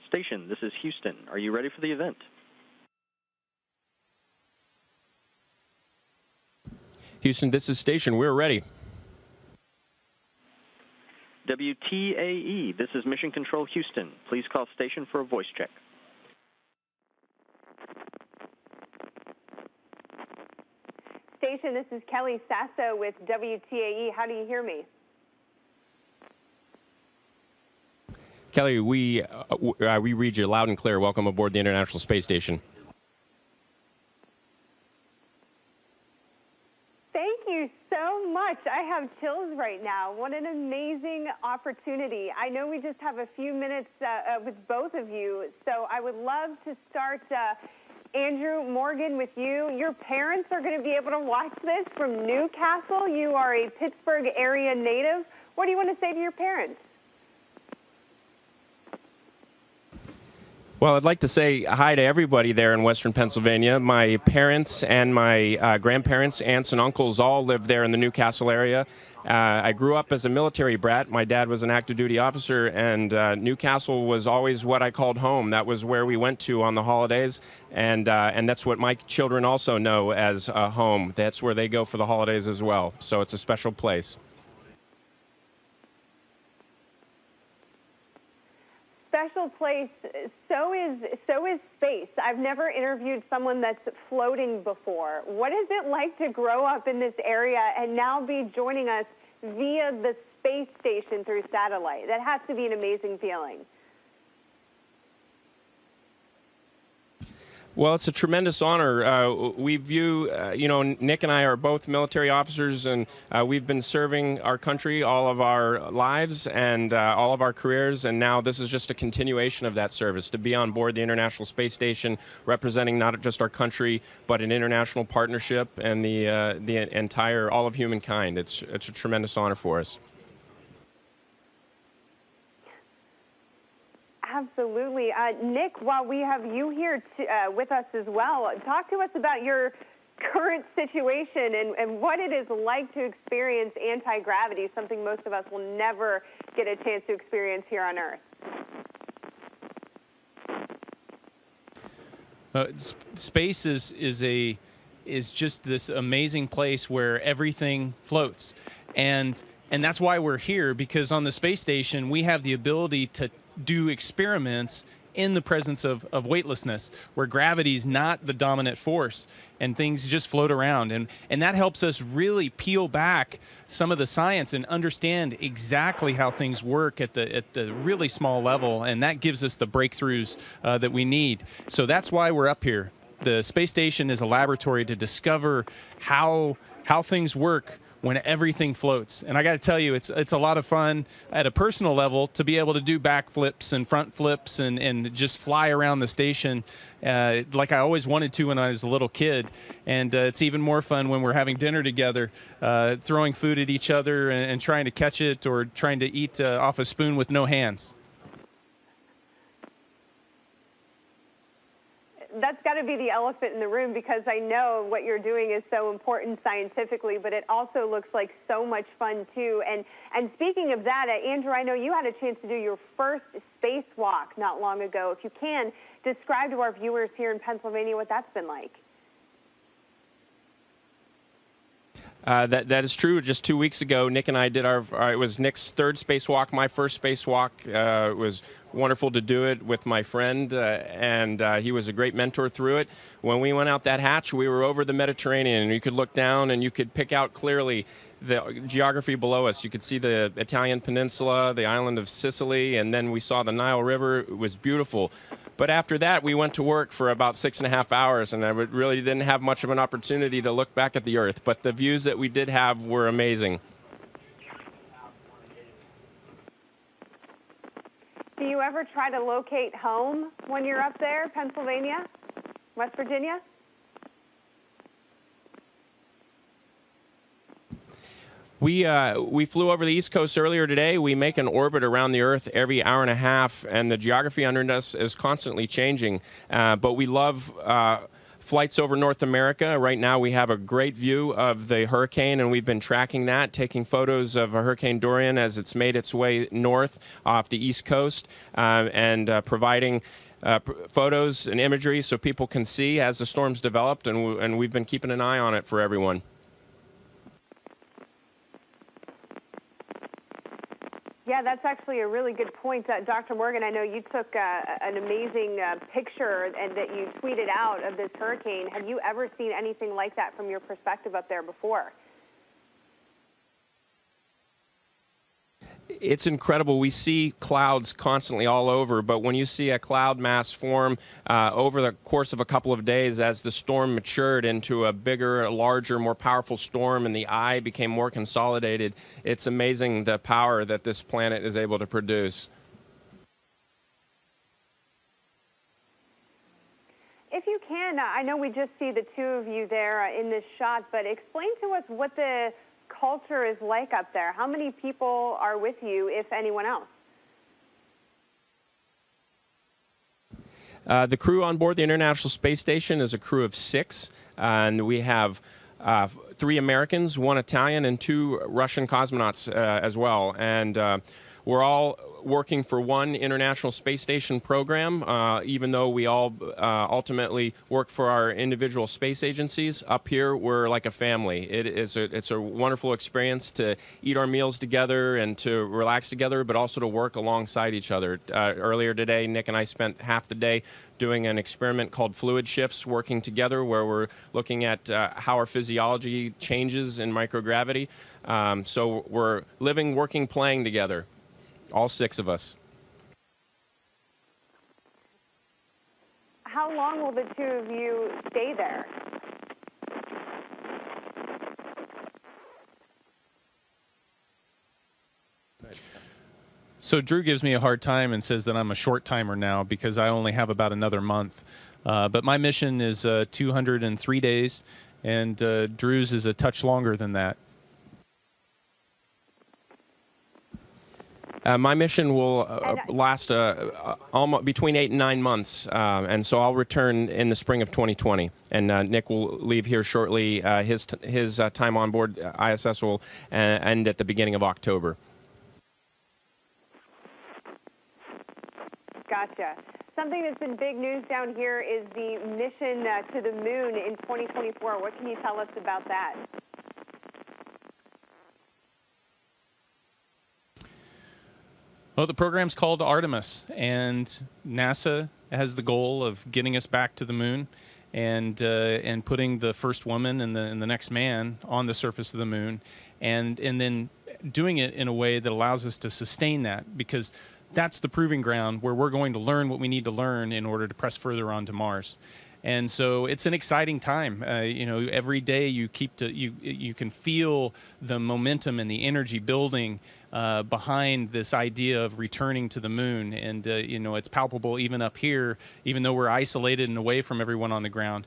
Station, this is Houston. Are you ready for the event? Houston, this is Station. We're ready. WTAE, this is Mission Control Houston. Please call Station for a voice check. Station, this is Kelly Sasso with WTAE. How do you hear me? Kelly, we read you loud and clear. Welcome aboard the International Space Station. Thank you so much. I have chills right now. What an amazing opportunity. I know we just have a few minutes with both of you, so I would love to start, Andrew Morgan, with you. Your parents are going to be able to watch this from Newcastle. You are a Pittsburgh area native. What do you want to say to your parents? Well, I'd like to say hi to everybody there in Western Pennsylvania. My parents and my grandparents, aunts and uncles all live there in the Newcastle area. I grew up as a military brat. My dad was an active duty officer, and Newcastle was always what I called home. That was where we went to on the holidays, and that's what my children also know as home. That's where they go for the holidays as well. So it's a special place. Special place. So is space. I've never interviewed someone that's floating before. What is it like to grow up in this area and now be joining us via the space station through satellite? That has to be an amazing feeling. Well, it's a tremendous honor. We view, Nick and I are both military officers, and we've been serving our country all of our lives and all of our careers, and now this is just a continuation of that service, to be on board the International Space Station, representing not just our country, but an international partnership and the entire, all of humankind. It's a tremendous honor for us. Absolutely. Nick, while we have you here with us as well, talk to us about your current situation and what it is like to experience anti-gravity, something most of us will never get a chance to experience here on Earth. Space is just this amazing place where everything floats. And that's why we're here, because on the space station, we have the ability to do experiments in the presence of weightlessness, where gravity is not the dominant force and things just float around. And that helps us really peel back some of the science and understand exactly how things work at the really small level. And that gives us the breakthroughs that we need. So that's why we're up here. The space station is a laboratory to discover how things work when everything floats. And I got to tell you, it's a lot of fun at a personal level to be able to do backflips and front flips and just fly around the station like I always wanted to when I was a little kid. And it's even more fun when we're having dinner together, throwing food at each other and trying to catch it or trying to eat off a spoon with no hands. That's got to be the elephant in the room, because I know what you're doing is so important scientifically, but it also looks like so much fun too. And speaking of that, Andrew, I know you had a chance to do your first spacewalk not long ago. If you can, describe to our viewers here in Pennsylvania what that's been like. That is true. Just 2 weeks ago, Nick and I did it was Nick's third spacewalk, my first spacewalk. It was wonderful to do it with my friend, and he was a great mentor through it. When we went out that hatch, we were over the Mediterranean, and you could look down and you could pick out clearly the geography below us. You could see the Italian peninsula, the island of Sicily, and then we saw the Nile River. It was beautiful. But after that, we went to work for about 6.5 hours, and I really didn't have much of an opportunity to look back at the Earth. But the views that we did have were amazing. Do you ever try to locate home when you're up there, Pennsylvania, West Virginia? We flew over the East Coast earlier today. We make an orbit around the Earth every hour and a half, and the geography under us is constantly changing. But we love flights over North America. Right now we have a great view of the hurricane, and we've been tracking that, taking photos of Hurricane Dorian as it's made its way north off the East Coast, and providing photos and imagery so people can see as the storm's developed, and we've been keeping an eye on it for everyone. Yeah, that's actually a really good point. Dr. Morgan, I know you took an amazing picture and that you tweeted out of this hurricane. Have you ever seen anything like that from your perspective up there before? It's incredible. We see clouds constantly all over, but when you see a cloud mass form over the course of a couple of days as the storm matured into a bigger, larger, more powerful storm and the eye became more consolidated, it's amazing the power that this planet is able to produce. If you can, I know we just see the two of you there in this shot, but explain to us what the culture is like up there. How many people are with you, if anyone else? The crew on board the International Space Station is a crew of 6, and we have 3 Americans, 1 Italian, and 2 Russian cosmonauts as well. And we're all working for one International Space Station program, even though we all ultimately work for our individual space agencies. Up here, we're like a family. It's a wonderful experience to eat our meals together and to relax together, but also to work alongside each other. Earlier today, Nick and I spent half the day doing an experiment called fluid shifts, working together, where we're looking at how our physiology changes in microgravity. So we're living, working, playing together. All 6 of us. How long will the two of you stay there? So Drew gives me a hard time and says that I'm a short timer now because I only have about another month. But my mission is 203 days, and Drew's is a touch longer than that. My mission will last almost between 8 and 9 months, and so I'll return in the spring of 2020. And Nick will leave here shortly. His time on board ISS will end at the beginning of October. Gotcha. Something that's been big news down here is the mission to the moon in 2024. What can you tell us about that? Well, the program's called Artemis, and NASA has the goal of getting us back to the moon and putting the first woman and the next man on the surface of the moon, and then doing it in a way that allows us to sustain that, because that's the proving ground where we're going to learn what we need to learn in order to press further on to Mars. And so it's an exciting time. Every day you can feel the momentum and the energy building behind this idea of returning to the moon. And, it's palpable even up here, even though we're isolated and away from everyone on the ground.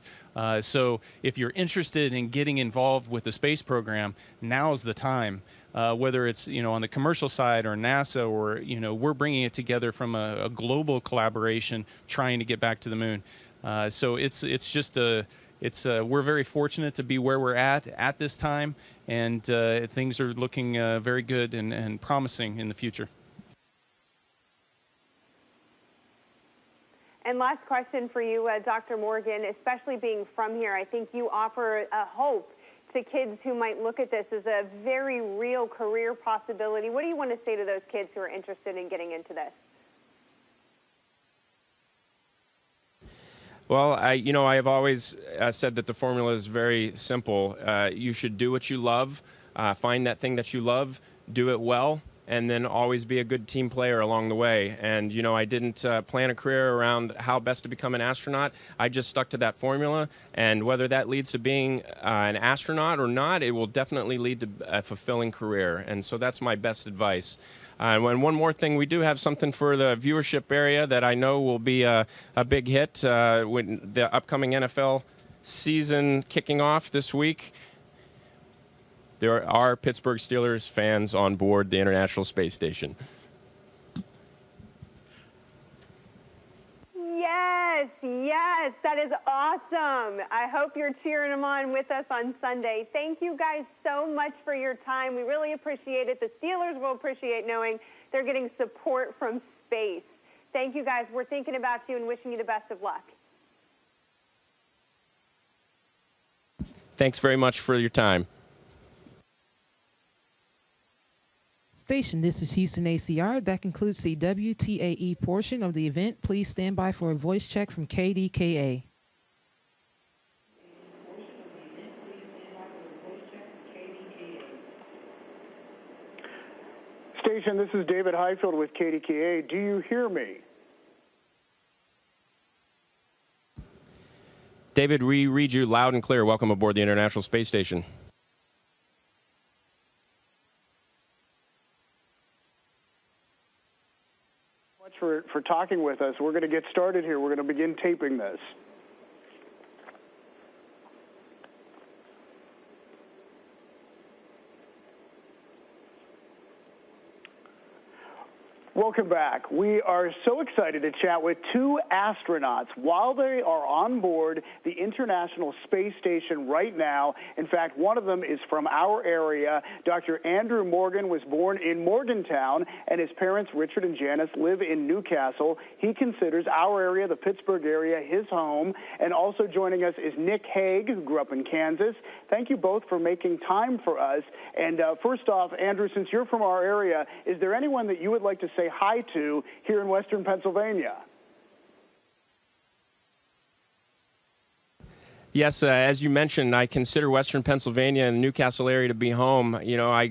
So if you're interested in getting involved with the space program, now's the time. Whether it's, on the commercial side or NASA, or, we're bringing it together from a global collaboration trying to get back to the moon. So we're very fortunate to be where we're at this time, and things are looking very good and promising in the future. And last question for you, Dr. Morgan, especially being from here, I think you offer a hope to kids who might look at this as a very real career possibility. What do you want to say to those kids who are interested in getting into this? Well, I have always said that the formula is very simple. You should do what you love, find that thing that you love, do it well, and then always be a good team player along the way. And, I didn't plan a career around how best to become an astronaut. I just stuck to that formula. And whether that leads to being an astronaut or not, it will definitely lead to a fulfilling career. And so that's my best advice. And one more thing, we do have something for the viewership area that I know will be a big hit when the upcoming NFL season kicking off this week. There are Pittsburgh Steelers fans on board the International Space Station. Yes, Yes, that is awesome. I hope you're cheering them on with us on Sunday. Thank you guys so much for your time. We really appreciate it. The Steelers will appreciate knowing they're getting support from space. Thank you guys. We're thinking about you and wishing you the best of luck. Thanks very much for your time. Station, this is Houston ACR. That concludes the WTAE portion of the event. Please stand by for a voice check from KDKA. Station, this is David Highfield with KDKA. Do you hear me? David, we read you loud and clear. Welcome aboard the International Space Station. For talking with us. We're going to get started here. We're going to begin taping this. Welcome back. We are so excited to chat with two astronauts while they are on board the International Space Station right now. In fact, one of them is from our area. Dr. Andrew Morgan was born in Morgantown, and his parents, Richard and Janice, live in Newcastle. He considers our area, the Pittsburgh area, his home. And also joining us is Nick Hague, who grew up in Kansas. Thank you both for making time for us. And first off, Andrew, since you're from our area, is there anyone that you would like to say hi to here in Western Pennsylvania? Yes, as you mentioned, I consider Western Pennsylvania and the Newcastle area to be home. You know, I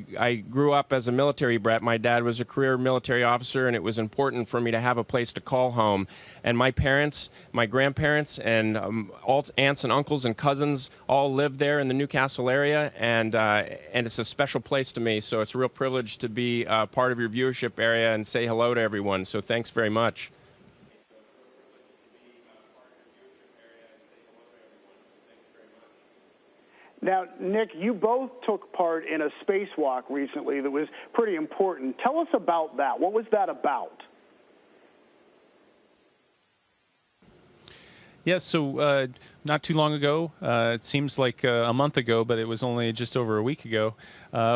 grew up as a military brat. My dad was a career military officer, and it was important for me to have a place to call home. And my parents, my grandparents, and all aunts and uncles and cousins all live there in the Newcastle area, and it's a special place to me. So it's a real privilege to be part of your viewership area and say hello to everyone. So thanks very much. Now, Nick, you both took part in a spacewalk recently that was pretty important. Tell us about that. What was that about? Yes, so not too long ago, it seems like a month ago, but it was only just over a week ago,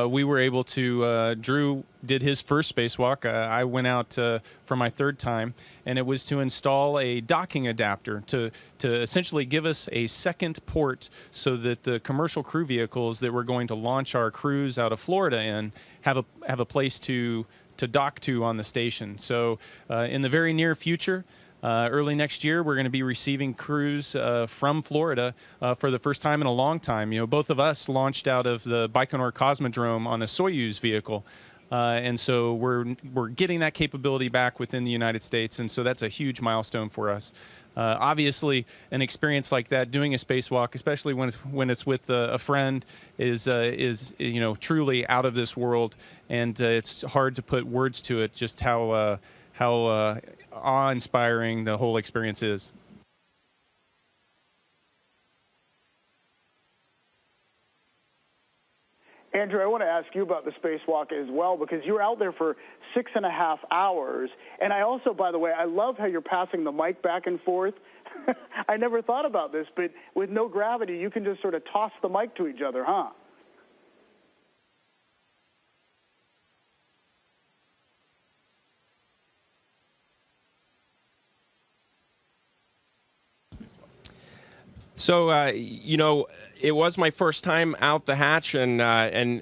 we were able to, Drew did his first spacewalk. I went out for my third time, and it was to install a docking adapter to essentially give us a second port so that the commercial crew vehicles that we're going to launch our crews out of Florida in have a place to dock to on the station. So in the very near future, early next year, we're going to be receiving crews from Florida for the first time in a long time. You know, both of us launched out of the Baikonur Cosmodrome on a Soyuz vehicle, and so we're getting that capability back within the United States, and so that's a huge milestone for us. Obviously, an experience like that, doing a spacewalk, especially when it's with a friend, is you know, truly out of this world, and it's hard to put words to it just how awe-inspiring the whole experience is. Andrew, I want to ask you about the spacewalk as well, because you were out there for 6.5 hours. And I also, by the way, I love how you're passing the mic back and forth. I never thought about this, but with no gravity, you can just sort of toss the mic to each other, huh? So, you know, it was my first time out the hatch, and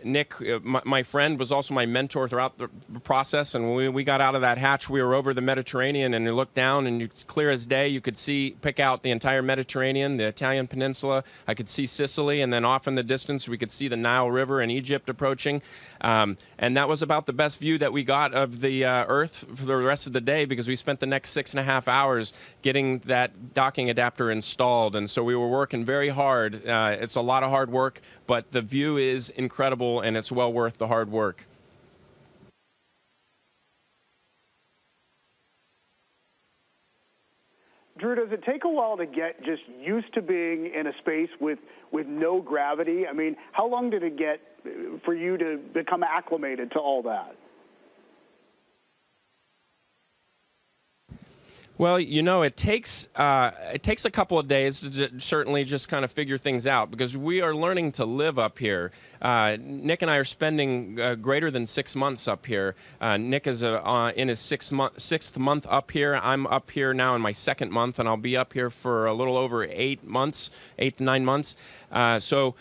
Nick, my friend, was also my mentor throughout the process. And when we got out of that hatch, we were over the Mediterranean, and you looked down, and it's clear as day. You could pick out the entire Mediterranean, the Italian peninsula. I could see Sicily, and then off in the distance, we could see the Nile River and Egypt approaching. And that was about the best view that we got of the Earth for the rest of the day, because we spent the next 6.5 hours getting that docking adapter installed. And so we were working very hard. It's a lot of hard work, but the view is incredible, and it's well worth the hard work. Drew, does it take a while to get just used to being in a space with no gravity? I mean, how long did it get for you to become acclimated to all that? Well, it takes a couple of days to certainly just kind of figure things out because we are learning to live up here. Nick and I are spending greater than 6 months up here. Nick is in his sixth month up here. I'm up here now in my second month, and I'll be up here for a little over 8 to 9 months. So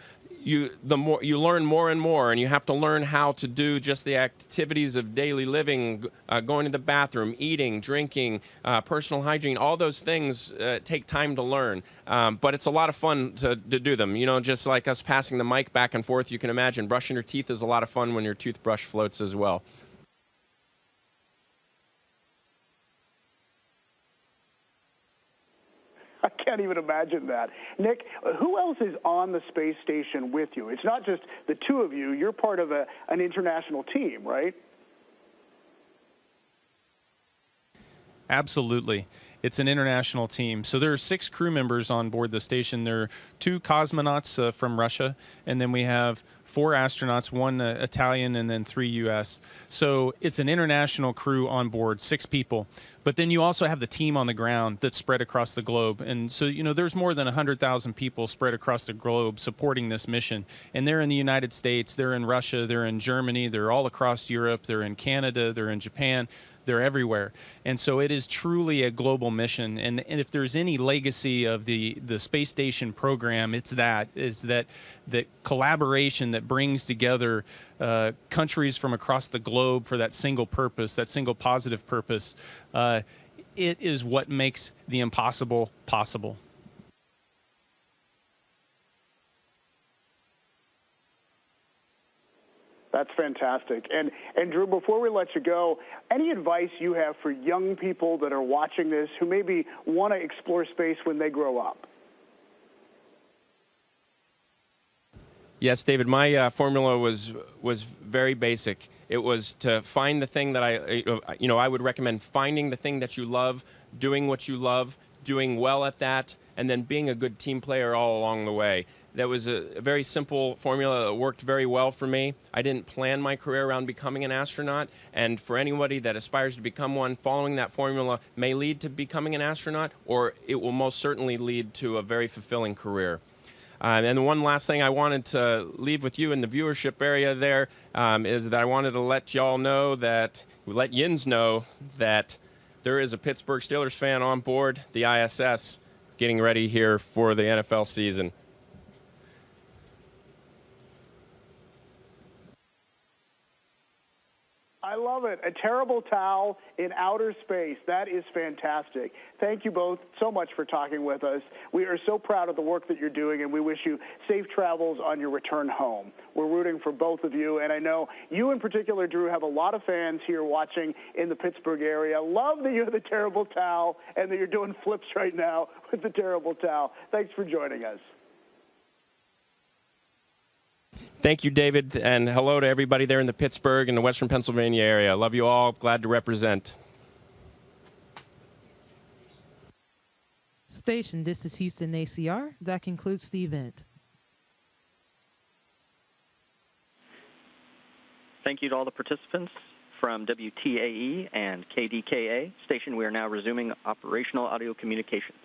you learn more and more, and you have to learn how to do just the activities of daily living, going to the bathroom, eating, drinking, personal hygiene. All those things take time to learn, but it's a lot of fun to do them. Just like us passing the mic back and forth, you can imagine brushing your teeth is a lot of fun when your toothbrush floats as well. I can't even imagine that. Nick, who else is on the space station with you? It's not just the two of you. You're part of an international team, right? Absolutely. It's an international team. So there are 6 crew members on board the station. There are 2 cosmonauts from Russia, and then we have 4 astronauts, 1 Italian, and then 3 U.S. So it's an international crew on board, 6 people. But then you also have the team on the ground that's spread across the globe. And so, there's more than 100,000 people spread across the globe supporting this mission. And they're in the United States, they're in Russia, they're in Germany, they're all across Europe, they're in Canada, they're in Japan. They're everywhere. And so it is truly a global mission. And if there's any legacy of the space station program, it's that collaboration that brings together countries from across the globe for that single purpose, that single positive purpose. It is what makes the impossible possible. That's fantastic. And Drew, before we let you go, any advice you have for young people that are watching this who maybe want to explore space when they grow up? Yes, David, my formula was very basic. It was to find the thing that I would recommend finding the thing that you love, doing what you love, doing well at that, and then being a good team player all along the way. That was a very simple formula that worked very well for me. I didn't plan my career around becoming an astronaut, and for anybody that aspires to become one, following that formula may lead to becoming an astronaut, or it will most certainly lead to a very fulfilling career. And the one last thing I wanted to leave with you in the viewership area there is that I wanted to let y'all know that, let Yins know that there is a Pittsburgh Steelers fan on board the ISS getting ready here for the NFL season. I love it. A terrible towel in outer space. That is fantastic. Thank you both so much for talking with us. We are so proud of the work that you're doing, and we wish you safe travels on your return home. We're rooting for both of you, and I know you in particular, Drew, have a lot of fans here watching in the Pittsburgh area. Love that you have the terrible towel and that you're doing flips right now with the terrible towel. Thanks for joining us. Thank you, David, and hello to everybody there in the Pittsburgh and the Western Pennsylvania area. Love you all. Glad to represent. Station, this is Houston ACR. That concludes the event. Thank you to all the participants from WTAE and KDKA. Station, we are now resuming operational audio communications.